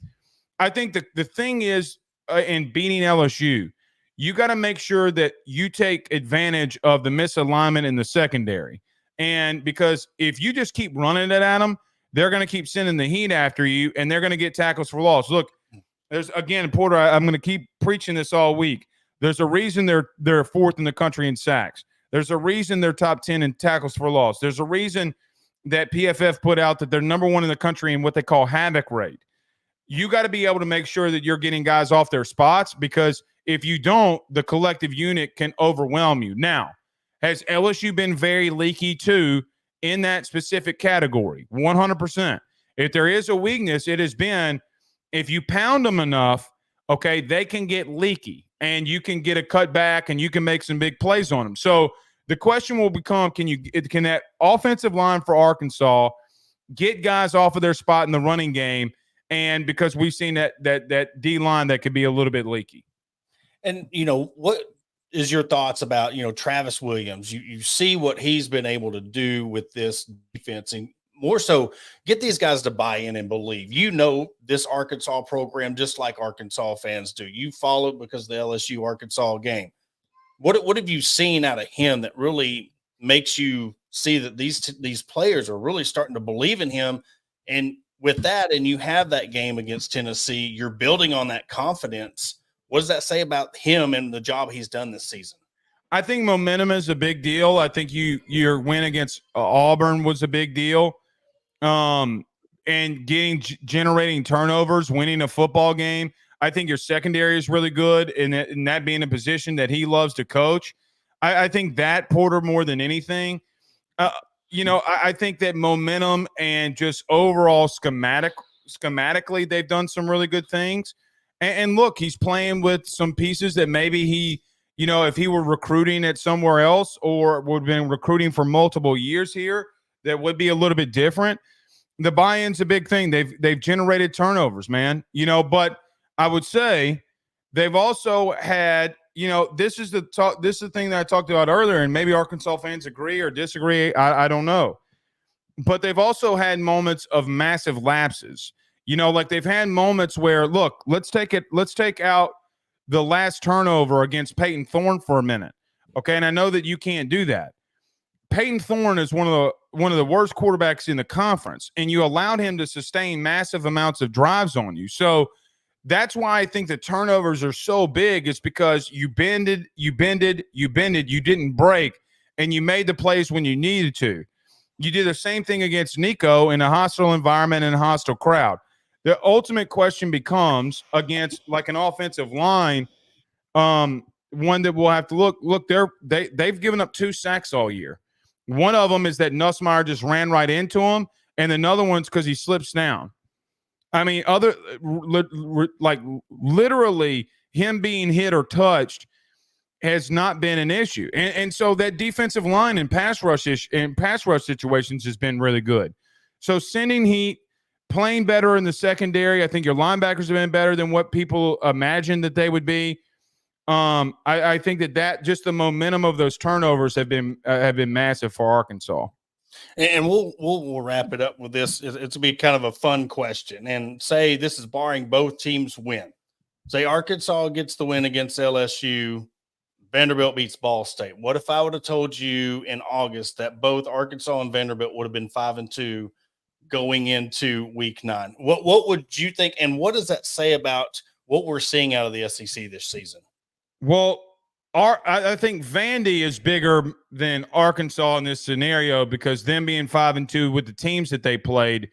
I think the thing is in beating LSU, you got to make sure that you take advantage of the misalignment in the secondary. And because if you just keep running it at them, they're going to keep sending the heat after you, and they're going to get tackles for loss. Look, there's, again, Porter, I'm going to keep preaching this all week. There's a reason they're 4th in the country in sacks. There's a reason they're top 10 in tackles for loss. There's a reason that PFF put out that they're number 1 in the country in what they call havoc rate. You got to be able to make sure that you're getting guys off their spots, because if you don't, the collective unit can overwhelm you. Now, has LSU been very leaky too in that specific category? 100%. If there is a weakness, it has been if you pound them enough, okay, they can get leaky and you can get a cutback and you can make some big plays on them. So the question will become, can that offensive line for Arkansas get guys off of their spot in the running game? And because we've seen that D line that could be a little bit leaky. And, what is your thoughts about, Travis Williams? You see what he's been able to do with this defense, and more so get these guys to buy in and believe. This Arkansas program just like Arkansas fans do. You followed because of the LSU Arkansas game. What have you seen out of him that really makes you see that these players are really starting to believe in him? And with that, and you have that game against Tennessee, you're building on that confidence. What does that say about him and the job he's done this season? I think momentum is a big deal. I think your win against Auburn was a big deal. And generating turnovers, winning a football game. I think your secondary is really good, and that being a position that he loves to coach. I think that, Porter, more than anything, I think that momentum and just overall schematic schematically they've done some really good things. And look, he's playing with some pieces that maybe he, if he were recruiting at somewhere else or would have been recruiting for multiple years here, that would be a little bit different. The buy-in's a big thing. They've generated turnovers, man. But I would say they've also had, this is the thing that I talked about earlier, and maybe Arkansas fans agree or disagree. I don't know. But they've also had moments of massive lapses. Like they've had moments where, look, let's take out the last turnover against Peyton Thorne for a minute. Okay. And I know that you can't do that. Peyton Thorne is one of the worst quarterbacks in the conference, and you allowed him to sustain massive amounts of drives on you. So that's why I think the turnovers are so big. It's because you bended, you didn't break, and you made the plays when you needed to. You did the same thing against Nico in a hostile environment and a hostile crowd. The ultimate question becomes against like an offensive line, one that we'll have to look. They've given up 2 sacks all year. One of them is that Nussmeier just ran right into him, and another one's because he slips down. I mean, literally him being hit or touched has not been an issue. And so that defensive line in pass rush situations has been really good. So sending heat, playing better in the secondary. I think your linebackers have been better than what people imagined that they would be. I think that just the momentum of those turnovers have been massive for Arkansas. And we'll wrap it up with this. It's be kind of a fun question. And say this is barring both teams win. Say Arkansas gets the win against LSU, Vanderbilt beats Ball State. What if I would have told you in August that both Arkansas and Vanderbilt would have been 5-2 going into week 9? What would you think? And what does that say about what we're seeing out of the SEC this season? Well, I think Vandy is bigger than Arkansas in this scenario because them being 5-2 with the teams that they played,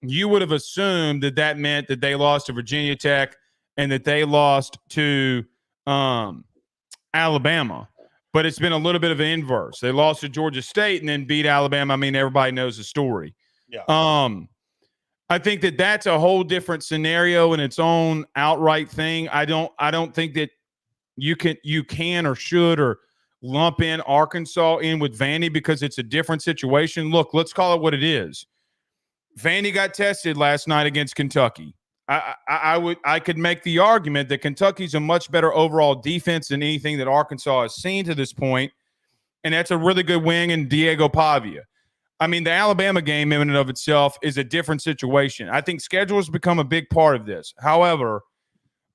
you would have assumed that meant that they lost to Virginia Tech and that they lost to Alabama. But it's been a little bit of an inverse. They lost to Georgia State and then beat Alabama. I mean, everybody knows the story. Yeah. I think that's a whole different scenario in its own outright thing. I don't think that you can or should or lump in Arkansas in with Vandy because it's a different situation. Look, let's call it what it is. Vandy got tested last night against Kentucky. I could make the argument that Kentucky's a much better overall defense than anything that Arkansas has seen to this point, and that's a really good wing in Diego Pavia. I mean, the Alabama game in and of itself is a different situation. I think schedule has become a big part of this. However,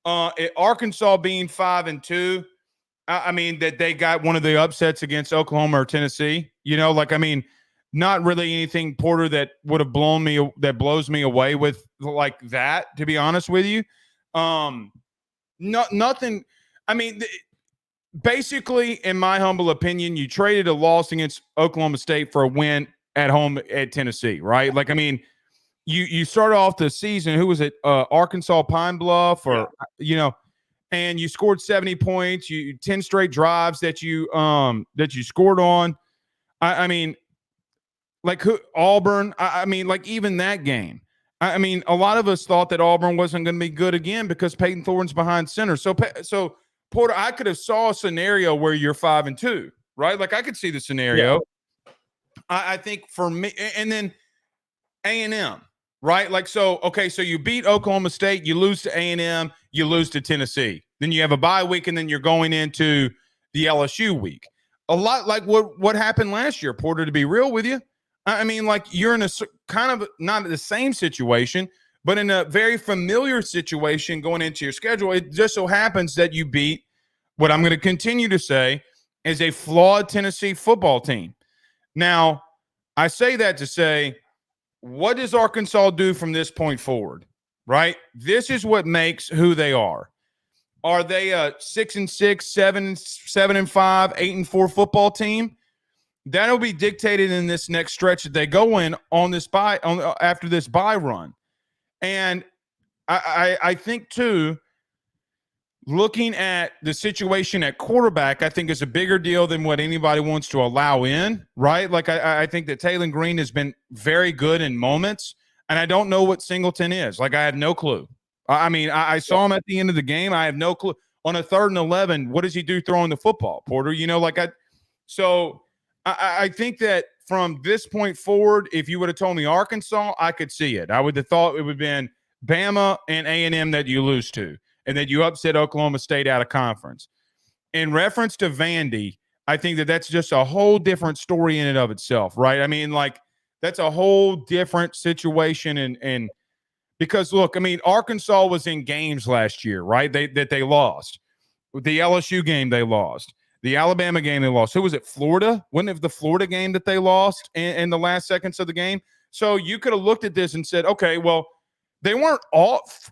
Arkansas being 5-2, I mean that they got one of the upsets against Oklahoma or Tennessee. Not really anything, Porter, that would have blows me away with like that. To be honest with you, nothing. I mean, basically, in my humble opinion, you traded a loss against Oklahoma State for a win at home at Tennessee, right? Like, I mean. You started off the season, who was it? Arkansas Pine Bluff, and you scored 70 points. 10 straight drives that you scored on. I mean, like Auburn. I mean, like even that game. I mean, a lot of us thought that Auburn wasn't going to be good again because Peyton Thorne's behind center. So Porter, I could have saw a scenario where you're 5-2, right? Like I could see the scenario. Yeah. I think for me, and then A&M. Right? Like, so you beat Oklahoma State, you lose to A&M, you lose to Tennessee. Then you have a bye week, and then you're going into the LSU week. A lot like what happened last year, Porter, to be real with you. I mean, like you're in a kind of not the same situation, but in a very familiar situation going into your schedule. It just so happens that you beat what I'm going to continue to say is a flawed Tennessee football team. Now, I say that to say, what does Arkansas do from this point forward, right? This is what makes who they are. Are they a 6-6, 7-5, 8-4 football team? That'll be dictated in this next stretch that they go in on this after this bye run. And I think too, looking at the situation at quarterback, I think is a bigger deal than what anybody wants to allow in, right? Like I think that Taylor Green has been very good in moments. and I don't know what Singleton is. Like, I have no clue. I mean, I saw him at the end of the game. I have no clue. On a 3rd and 11, what does he do throwing the football, Porter? I think that from this point forward, if you would have told me Arkansas, I could see it. I would have thought it would have been Bama and A&M that you lose to, and that you upset Oklahoma State out of conference. In reference to Vandy, I think that that's just a whole different story in and of itself, right? I mean, like, that's a whole different situation. And because, look, I mean, Arkansas was in games last year, right? They lost. The LSU game they lost. The Alabama game they lost. Who was it? Florida? Wasn't it the Florida game that they lost in the last seconds of the game? So you could have looked at this and said, okay, well, they weren't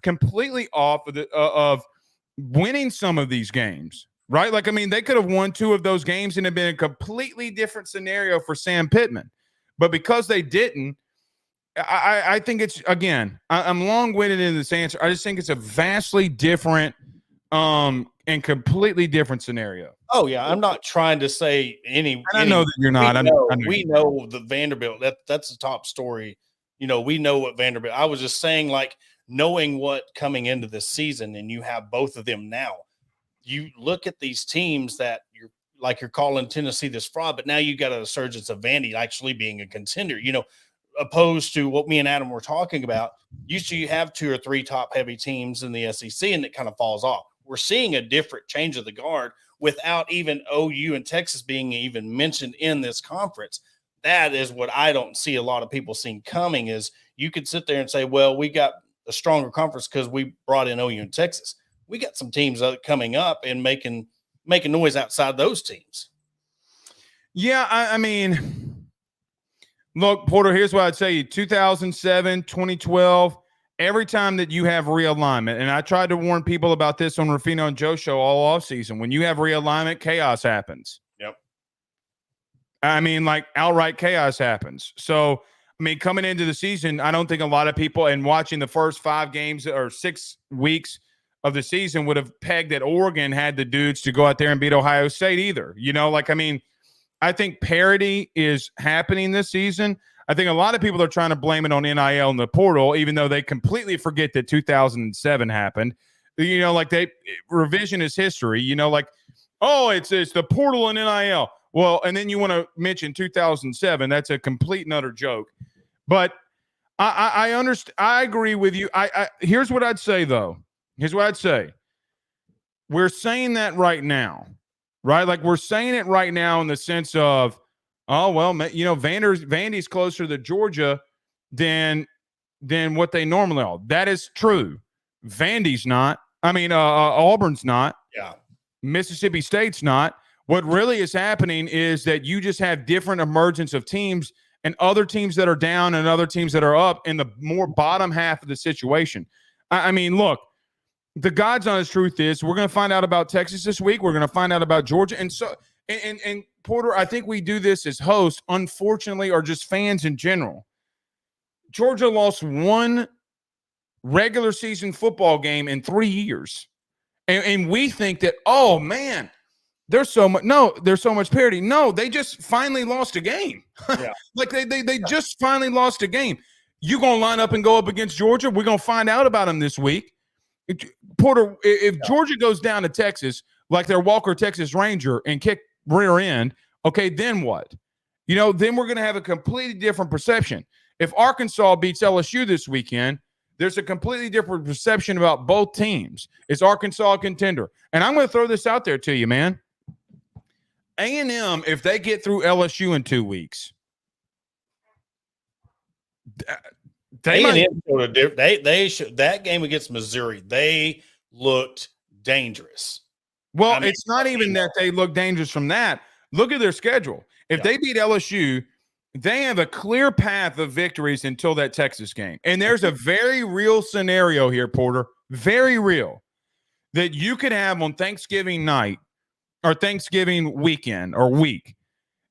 completely off of winning some of these games, right? Like, I mean, they could have won 2 of those games and it'd been a completely different scenario for Sam Pittman. But because they didn't, I think it's, again, I'm long-winded in this answer. I just think it's a vastly different and completely different scenario. Oh yeah, I'm not trying to say I know that you're not. We know the Vanderbilt. That's the top story. We know what Vanderbilt. I was just saying, like, knowing what coming into this season, and you have both of them now. You look at these teams that you're calling Tennessee this fraud, but now you got a resurgence of Vandy actually being a contender. Opposed to what me and Adam were talking about. Usually you have 2 or 3 top heavy teams in the SEC, and it kind of falls off. We're seeing a different change of the guard without even OU and Texas being even mentioned in this conference. That is what I don't see a lot of people seeing coming. Is you could sit there and say, well, we got a stronger conference because we brought in OU and Texas. We got some teams coming up and making noise outside those teams. Yeah, I mean, look, Porter, here's what I'd say. 2007, 2012, every time that you have realignment, and I tried to warn people about this on Ruffino and Joe show all offseason, when you have realignment, chaos happens. Yep. I mean, like, outright chaos happens. So, I mean, coming into the season, I don't think a lot of people, and watching the first 5 games or 6 weeks of the season, would have pegged that Oregon had the dudes to go out there and beat Ohio State either. I mean, I think parity is happening this season. I think a lot of people are trying to blame it on NIL and the portal, even though they completely forget that 2007 happened. Revisionist history, it's the portal and NIL. Well, and then you want to mention 2007. That's a complete and utter joke. But I understand. I agree with you. Here's what I'd say, though. Here's what I'd say. We're saying that right now, right? Like, we're saying it right now in the sense of, oh, well, Vandy's closer to Georgia than what they normally are. That is true. Vandy's not. I mean, Auburn's not. Yeah. Mississippi State's not. What really is happening is that you just have different emergence of teams, and other teams that are down and other teams that are up in the more bottom half of the situation. I mean, look, the God's honest truth is we're going to find out about Texas this week. We're going to find out about Georgia. And so, and Porter, I think we do this as hosts, unfortunately, or just fans in general. Georgia lost 1 regular season football game in 3 years. And we think that, oh, man, there's so much parity. No, they just finally lost a game. Yeah. Like, they just finally lost a game. You going to line up and go up against Georgia? We're going to find out about them this week. Porter, if Georgia goes down to Texas like their Walker Texas Ranger and kick rear end, okay, then what? Then we're going to have a completely different perception. If Arkansas beats LSU this weekend, there's a completely different perception about both teams. Is Arkansas a contender? And I'm going to throw this out there to you, man. A&M, if they get through LSU in 2 weeks, that game against Missouri, they looked dangerous. Well, it's not even that they look dangerous from that. Look at their schedule. If they beat LSU, they have a clear path of victories until that Texas game. And there's a very real scenario here, Porter, very real, that you could have on Thanksgiving night or Thanksgiving weekend or week.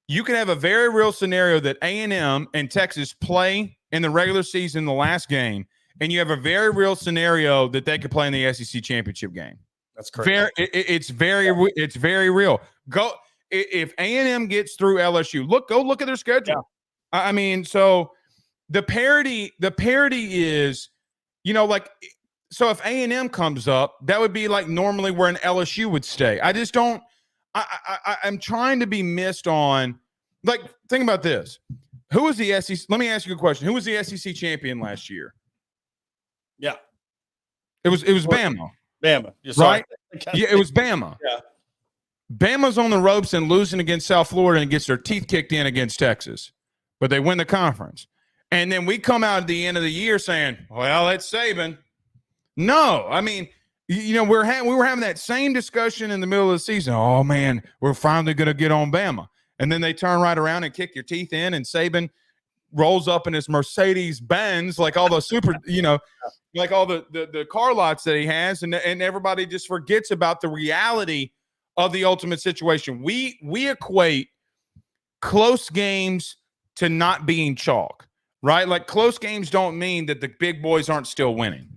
You could have a very real scenario that A&M and Texas play in the regular season, the last game, and you have a very real scenario that they could play in the SEC championship game. That's correct. It's very real. Go if A&M gets through LSU. Go look at their schedule. Yeah. I mean, so the parity is, like, so if A&M comes up, that would be like normally where an LSU would stay. I just don't. I'm trying to be missed on. Like, think about this. Who was the SEC? Let me ask you a question. Who was the SEC champion last year? Yeah, it was Bama. Bama, right? Yeah, it was Bama. Yeah, Bama's on the ropes and losing against South Florida and gets their teeth kicked in against Texas, but they win the conference. And then we come out at the end of the year saying, "Well, it's Saban." No, I mean, we were having that same discussion in the middle of the season. Oh man, we're finally going to get on Bama, and then they turn right around and kick your teeth in, and Saban rolls up in his Mercedes Benz, like all the like all the car lots that he has, and everybody just forgets about the reality of the ultimate situation. We equate close games to not being chalk, right? Like, close games don't mean that the big boys aren't still winning.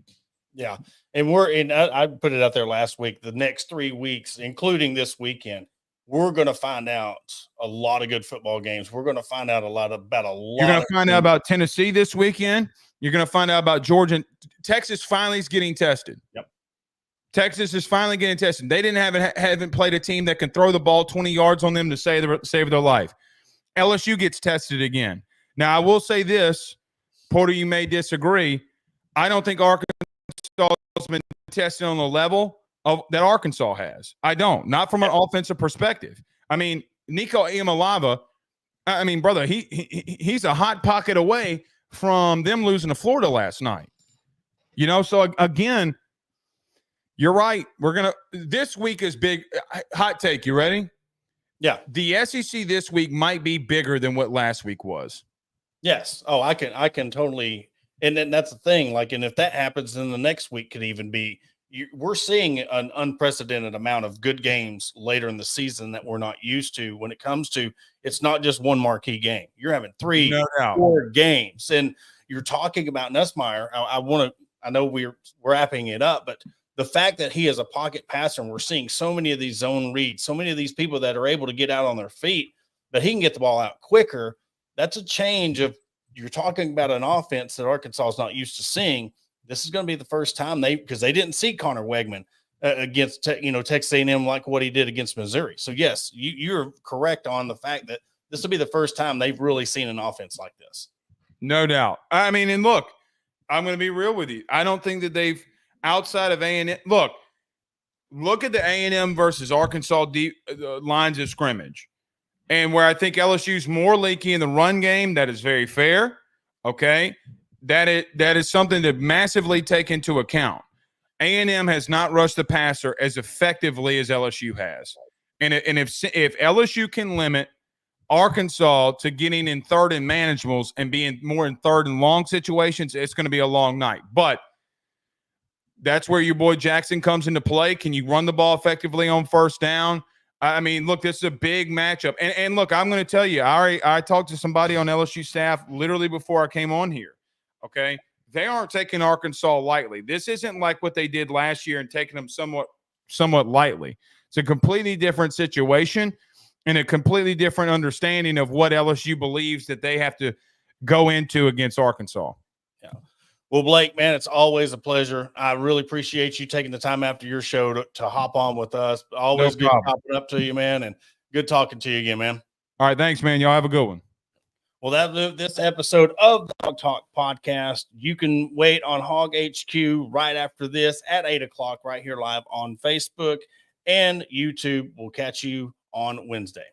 Yeah. And I put it out there last week, the next 3 weeks, including this weekend, we're going to find out a lot of good football games. We're going to find out about a lot. You're going to find out about Tennessee this weekend. You're going to find out about Georgia. Texas finally is getting tested. Yep. Texas is finally getting tested. They haven't played a team that can throw the ball 20 yards on them to save their life. LSU gets tested again. Now, I will say this, Porter, you may disagree. I don't think Arkansas has been tested on the level that Arkansas has. I don't. Not from an offensive perspective. I mean, Nico Iamaleava, I mean, brother, he's a hot pocket away from them losing to Florida last night. So again, you're right. This week is big. Hot take. You ready? Yeah. The SEC this week might be bigger than what last week was. Yes. Oh, I can totally. And then that's the thing. Like, and if that happens, then the next week could even be. We're seeing an unprecedented amount of good games later in the season that we're not used to. When it comes to, it's not just one marquee game. You're having 3, 4 games, and you're talking about Nussmeier. I know we're wrapping it up, but the fact that he is a pocket passer, and we're seeing so many of these zone reads, so many of these people that are able to get out on their feet, but he can get the ball out quicker. That's a change of. You're talking about an offense that Arkansas is not used to seeing. This is going to be the first time because they didn't see Connor Wegman against Texas A&M like what he did against Missouri. So yes, you're correct on the fact that this will be the first time they've really seen an offense like this. No doubt. I mean, and look, I'm going to be real with you. I don't think that they've outside of A&M. Look at the A&M versus Arkansas lines of scrimmage. And where I think LSU's more leaky in the run game, that is very fair. Okay. That is something to massively take into account. A&M has not rushed the passer as effectively as LSU has. And if LSU can limit Arkansas to getting in third and manageables and being more in third and long situations, it's going to be a long night. But that's where your boy Jackson comes into play. Can you run the ball effectively on first down? I mean, look, this is a big matchup. And look, I'm going to tell you, I talked to somebody on LSU staff literally before I came on here, okay? They aren't taking Arkansas lightly. This isn't like what they did last year and taking them somewhat lightly. It's a completely different situation and a completely different understanding of what LSU believes that they have to go into against Arkansas. Yeah. Well, Blake, man, it's always a pleasure. I really appreciate you taking the time after your show to hop on with us. Always good popping up to you, man, and good talking to you again, man. All right, thanks, man. Y'all have a good one. Well, this episode of the Hog Talk podcast. You can wait on Hog HQ right after this at 8 o'clock right here live on Facebook and YouTube. We'll catch you on Wednesday.